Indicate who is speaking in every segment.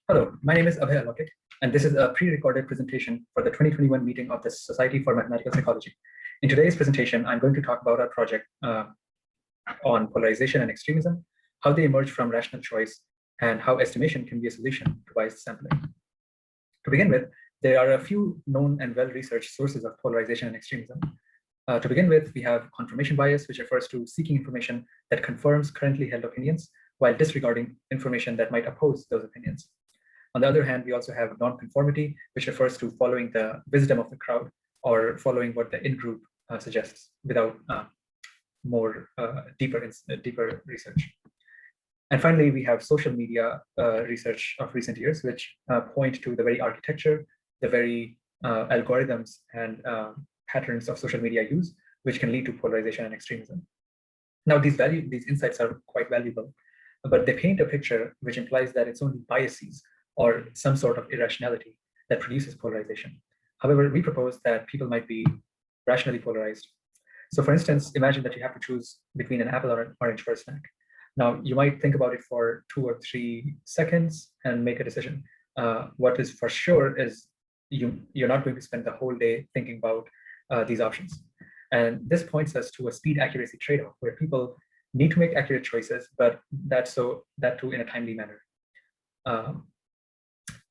Speaker 1: Hello, my name is Abhay, and this is a pre-recorded presentation for the 2021 meeting of the Society for Mathematical Psychology. In today's presentation, I'm going to talk about our project on polarization and extremism, how they emerge from rational choice, and how estimation can be a solution to biased sampling. To begin with, there are a few known and well-researched sources of polarization and extremism. To begin with, we have confirmation bias, which refers to seeking information that confirms currently held opinions while disregarding information that might oppose those opinions. On the other hand, we also have nonconformity, which refers to following the wisdom of the crowd or following what the in-group suggests without deeper research. And finally, we have social media research of recent years, which point to the very architecture, the very algorithms and patterns of social media use, which can lead to polarization and extremism. Now, these insights are quite valuable, but they paint a picture which implies that it's only biases or some sort of irrationality that produces polarization. However, we propose that people might be rationally polarized. So for instance, imagine that you have to choose between an apple or an orange for a snack. Now, you might think about it for 2 or 3 seconds and make a decision. What is for sure is you're not going to spend the whole day thinking about these options. And this points us to a speed accuracy trade-off where people need to make accurate choices, but that too in a timely manner.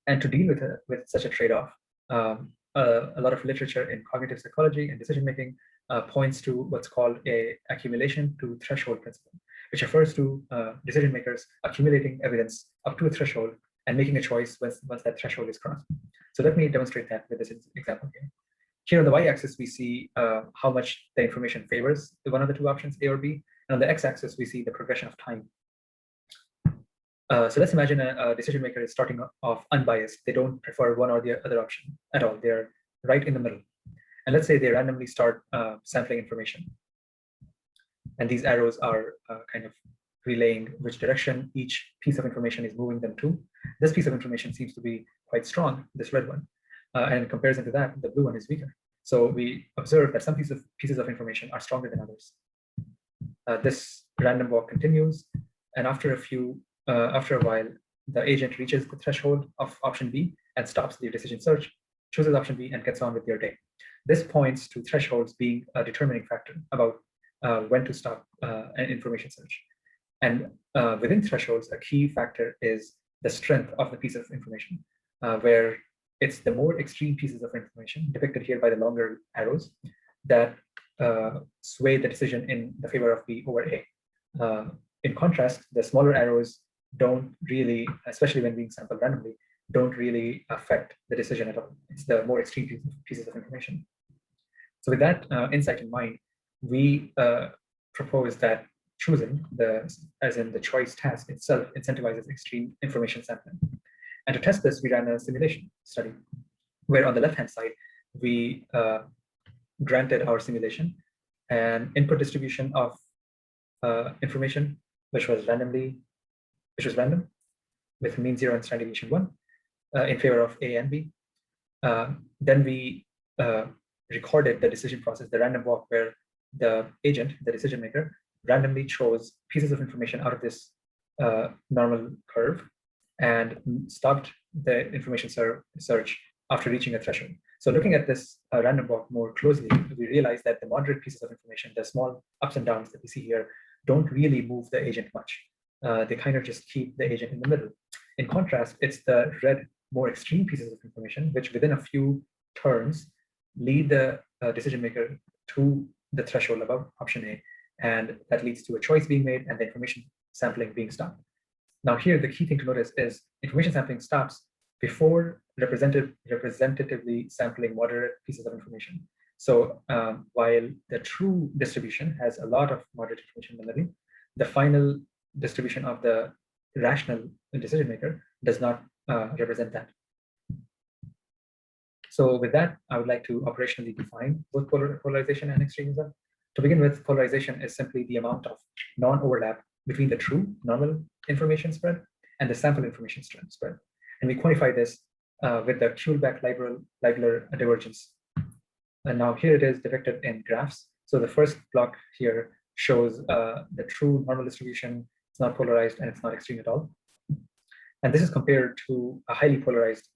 Speaker 1: And to deal with such a trade-off, a lot of literature in cognitive psychology and decision-making points to what's called a accumulation to threshold principle, which refers to decision makers accumulating evidence up to a threshold and making a choice once that threshold is crossed. So let me demonstrate that with this example here. Here on the y-axis, we see how much the information favors one of the two options, A or B. And on the x-axis, we see the progression of time. So let's imagine a decision maker is starting off unbiased. They don't prefer one or the other option at all. They're right in the middle. And let's say they randomly start sampling information. And these arrows are kind of relaying which direction each piece of information is moving them to. This piece of information seems to be quite strong, this red one. And in comparison to that, the blue one is weaker. So we observe that some pieces of information are stronger than others. This random walk continues. And after a while, the agent reaches the threshold of option B and stops the decision search, chooses option B, and gets on with their day. This points to thresholds being a determining factor about when to stop an information search. And within thresholds, a key factor is the strength of the piece of information, where it's the more extreme pieces of information, depicted here by the longer arrows, that sway the decision in the favor of B over A. In contrast, the smaller arrows don't really, especially when being sampled randomly, don't really affect the decision at all. It's the more extreme pieces of information. So with that insight in mind, we propose that choosing, as in the choice task itself, incentivizes extreme information sampling. And to test this, we ran a simulation study, where on the left-hand side, we granted our simulation an input distribution of information, which was random, with mean 0 and standard deviation 1, in favor of A and B. Then we recorded the decision process, the random walk, where the agent, the decision maker, randomly chose pieces of information out of this normal curve and stopped the information search after reaching a threshold. So looking at this random walk more closely, we realize that the moderate pieces of information, the small ups and downs that we see here, don't really move the agent much. They kind of just keep the agent in the middle. In contrast, it's the red, more extreme pieces of information, which within a few turns lead the decision maker to the threshold above option A. And that leads to a choice being made and the information sampling being stopped. Now here, the key thing to notice is information sampling stops before representatively sampling moderate pieces of information. So while the true distribution has a lot of moderate information in the middle, the final distribution of the rational decision maker does not represent that. So with that, I would like to operationally define both polarization and extremism. To begin with, polarization is simply the amount of non-overlap between the true normal information spread and the sample information spread. And we quantify this with the Kuhlback-Leibler divergence. And now here it is depicted in graphs. So the first block here shows the true normal distribution. It's not polarized and it's not extreme at all. And this is compared to a highly polarized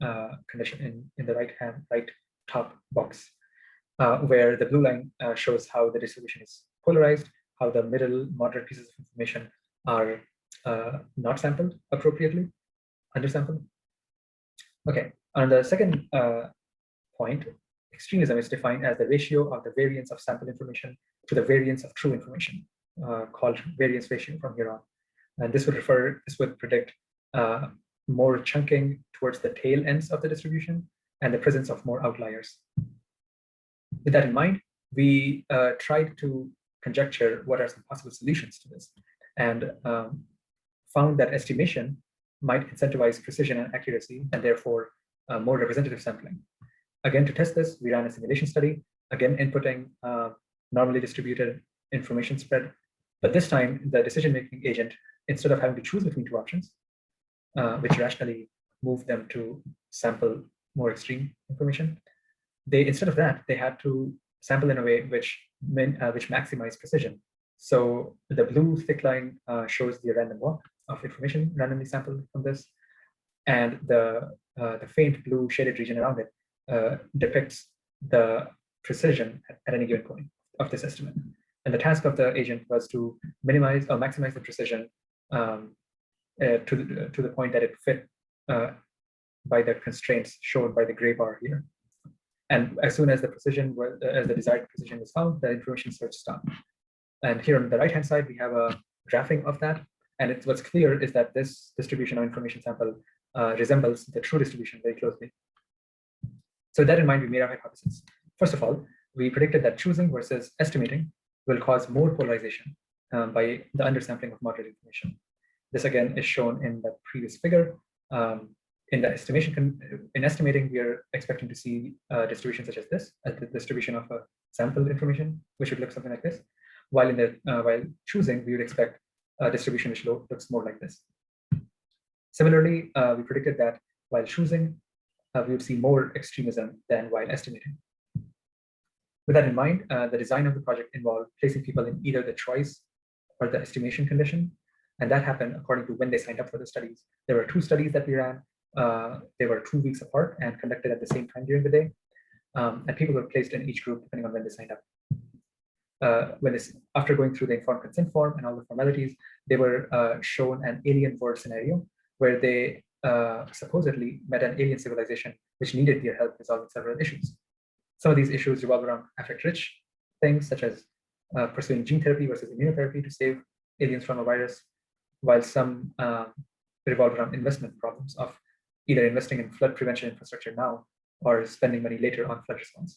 Speaker 1: condition in the right top box, where the blue line shows how the distribution is polarized, how the middle moderate pieces of information are not sampled appropriately, undersampled. Okay, on the second point, extremism is defined as the ratio of the variance of sample information to the variance of true information, called variance ratio from here on. And this would predict more chunking towards the tail ends of the distribution and the presence of more outliers. With that in mind, we tried to conjecture what are some possible solutions to this, and found that estimation might incentivize precision and accuracy, and therefore more representative sampling. Again, to test this, we ran a simulation study, again inputting normally distributed information spread, but this time the decision-making agent, instead of having to choose between two options, which rationally move them to sample more extreme information, instead of that, they had to sample in a way which maximize precision. So the blue thick line shows the random walk of information randomly sampled from this, and the faint blue shaded region around it depicts the precision at any given point of this estimate. And the task of the agent was to minimize or maximize the precision to the point that it fit by the constraints shown by the gray bar here. And as soon as the desired precision was found, the information search stopped. And here on the right-hand side, we have a graphing of that. And what's clear is that this distribution of information sample resembles the true distribution very closely. So with that in mind, we made our hypothesis. First of all, we predicted that choosing versus estimating will cause more polarization by the undersampling of moderate information. This again is shown in the previous figure. In estimating, we are expecting to see distributions such as this, the distribution of a sample information, which would look something like this. While choosing, we would expect a distribution which looks more like this. Similarly, we predicted that while choosing, we would see more extremism than while estimating. With that in mind, the design of the project involved placing people in either the choice or the estimation condition, and that happened according to when they signed up for the studies. There were 2 studies that we ran. They were 2 weeks apart and conducted at the same time during the day, and people were placed in each group depending on when they signed up. After going through the informed consent form and all the formalities, they were shown an alien world scenario where they supposedly met an alien civilization which needed their help resolving several issues. Some of these issues revolve around affect-rich things, such as pursuing gene therapy versus immunotherapy to save aliens from a virus, while some revolve around investment problems of either investing in flood prevention infrastructure now or spending money later on flood response.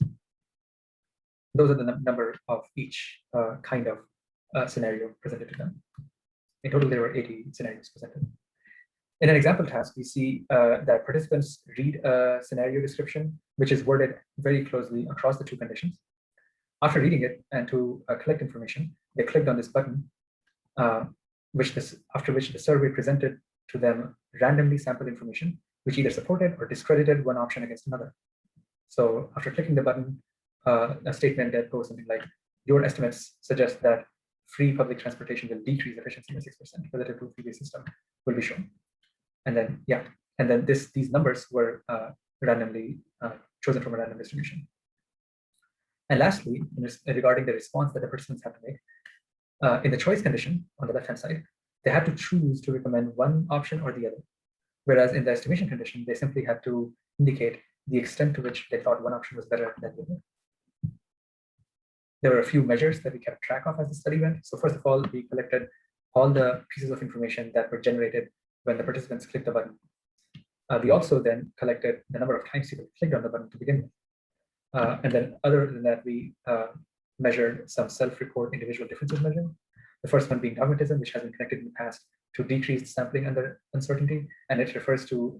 Speaker 1: Those are the number of each kind of scenario presented to them. In total, there were 80 scenarios presented. In an example task, we see that participants read a scenario description, which is worded very closely across the 2 conditions. After reading it and to collect information, they clicked on this button, after which the survey presented to them randomly sampled information, which either supported or discredited one option against another. So after clicking the button, a statement that goes something like, your estimates suggest that free public transportation will decrease efficiency by 6% relative to a previous system will be shown. And then, these numbers were randomly chosen from a random distribution. And lastly, regarding the response that the participants have to make, in the choice condition on the left-hand side, they had to choose to recommend one option or the other. Whereas in the estimation condition, they simply had to indicate the extent to which they thought one option was better than the other. There were a few measures that we kept track of as the study went. So first of all, we collected all the pieces of information that were generated when the participants clicked the button. We also then collected the number of times people clicked on the button to begin with. And then other than that, we measured some self-report individual differences measure. The first one being dogmatism, which has been connected in the past to decreased sampling under uncertainty. And it refers to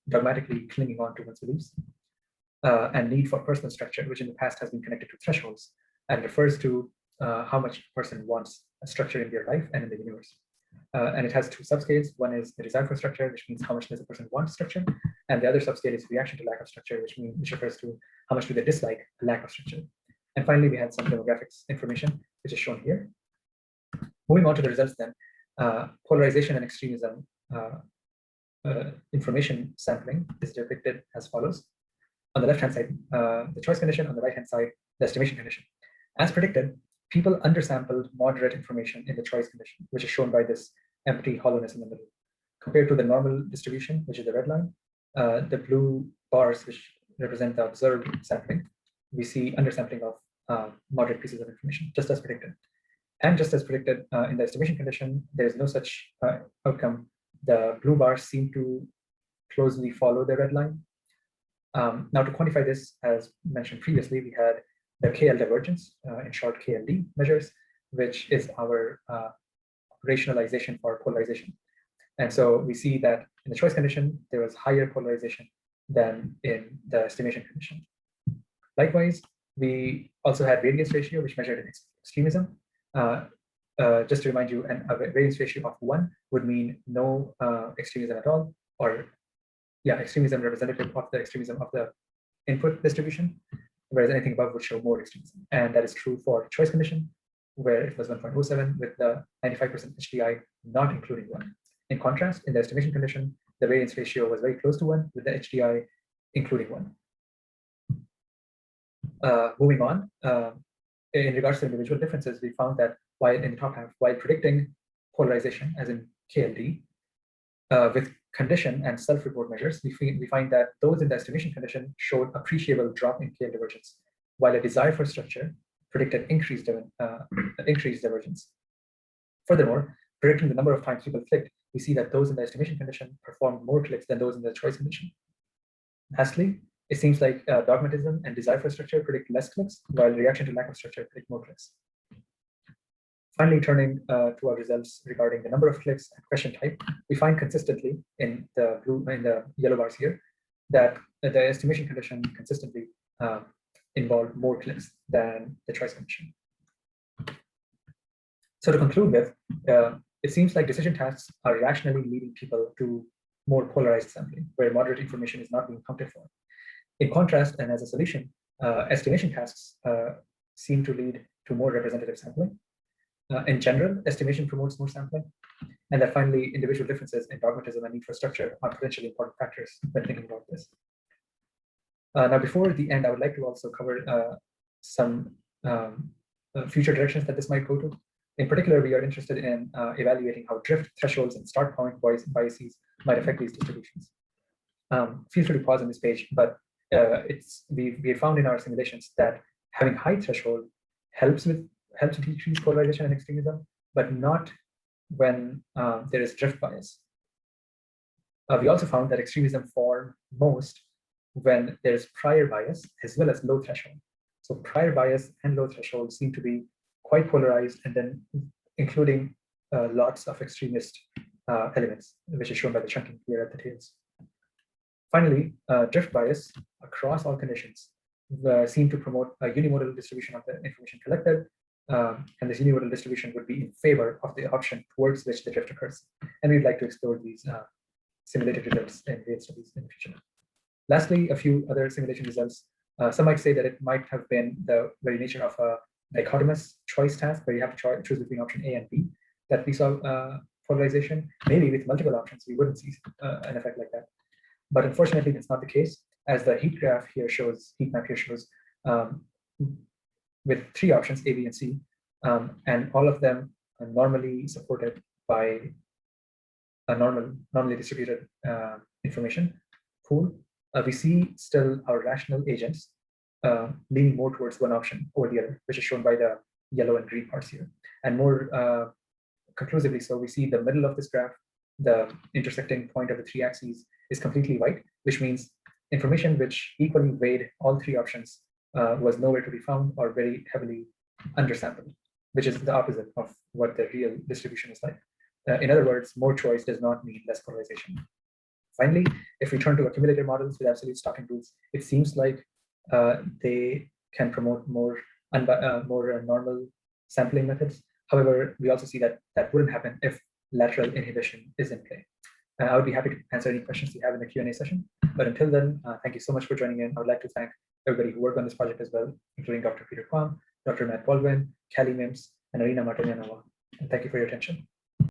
Speaker 1: dogmatically clinging on to one's beliefs. And need for personal structure, which in the past has been connected to thresholds and refers to how much a person wants a structure in their life and in the universe. And it has 2 subscales. One is the desire for structure, which means how much does a person want structure, and the other subscale is reaction to lack of structure, which refers to how much do they dislike a lack of structure. And finally, we had some demographics information, which is shown here. Moving on to the results then, polarization and extremism information sampling is depicted as follows. On the left-hand side, the choice condition, on the right-hand side, the estimation condition. As predicted, people undersampled moderate information in the choice condition, which is shown by this empty hollowness in the middle. Compared to the normal distribution, which is the red line, the blue bars, which represent the observed sampling, we see undersampling of moderate pieces of information, just as predicted. And just as predicted in the estimation condition, there is no such outcome. The blue bars seem to closely follow the red line. Now, to quantify this, as mentioned previously, we had the KL divergence, in short KLD measures, which is our rationalization for polarization. And so we see that in the choice condition, there was higher polarization than in the estimation condition. Likewise, we also had variance ratio, which measured extremism. Just to remind you, a variance ratio of 1 would mean no extremism at all, or extremism representative of the extremism of the input distribution, whereas anything above would show more extremism. And that is true for choice condition, where it was 1.07 with the 95% HDI not including 1. In contrast, in the estimation condition, the variance ratio was very close to 1 with the HDI including 1. Moving on, in regards to individual differences, we found that while in the top half, while predicting polarization, as in KLD, with condition and self-report measures, we find that those in the estimation condition showed appreciable drop in KL divergence, while a desire for structure predicted increased divergence. Furthermore, predicting the number of times people clicked, we see that those in the estimation condition performed more clicks than those in the choice condition. Lastly, it seems like dogmatism and desire for structure predict less clicks, while reaction to lack of structure predict more clicks. Finally, turning to our results regarding the number of clicks and question type, we find consistently in the yellow bars here that the estimation condition consistently involved more clicks than the choice condition. So to conclude with, it seems like decision tasks are rationally leading people to more polarized sampling, where moderate information is not being accounted for. In contrast, and as a solution, estimation tasks seem to lead to more representative sampling. In general, estimation promotes more sampling. And then finally, individual differences in dogmatism and need for structure are potentially important factors when thinking about this. Now, before the end, I would like to also cover some future directions that this might go to. In particular, we are interested in evaluating how drift thresholds and start point biases might affect these distributions. Feel free to pause on this page, but we found in our simulations that having high threshold helps to decrease polarization and extremism, but not when there is drift bias. We also found that extremism form most when there is prior bias as well as low threshold. So prior bias and low threshold seem to be quite polarized, and then including lots of extremist elements, which is shown by the chunking here at the tails. Finally, drift bias across all conditions seem to promote a unimodal distribution of the information collected, and this unimodal distribution would be in favor of the option towards which the drift occurs. And we'd like to explore these simulated results in real studies in the future. Lastly, a few other simulation results. Some might say that it might have been the very nature of a dichotomous choice task where you have to choose between option A and B that we saw polarization. Maybe with multiple options, we wouldn't see an effect like that. But unfortunately, that's not the case, as the heat map here shows, with 3 options, A, B, and C, and all of them are normally supported by a normally distributed information pool. We see still our rational agents leaning more towards one option over the other, which is shown by the yellow and green parts here. And more conclusively so, we see the middle of this graph, the intersecting point of the 3 axes is completely white, which means information which equally weighed all 3 options was nowhere to be found or very heavily undersampled, which is the opposite of what the real distribution is like. In other words, more choice does not mean less polarization. Finally, if we turn to accumulator models with absolute stocking rules, it seems like they can promote more normal sampling methods. However, we also see that that wouldn't happen if lateral inhibition is in play. I would be happy to answer any questions you have in the Q&A session. But until then, thank you so much for joining in. I would like to thank everybody who worked on this project as well, including Dr. Peter Kwong, Dr. Matt Baldwin, Callie Mims, and Arina Martinyanova. And thank you for your attention.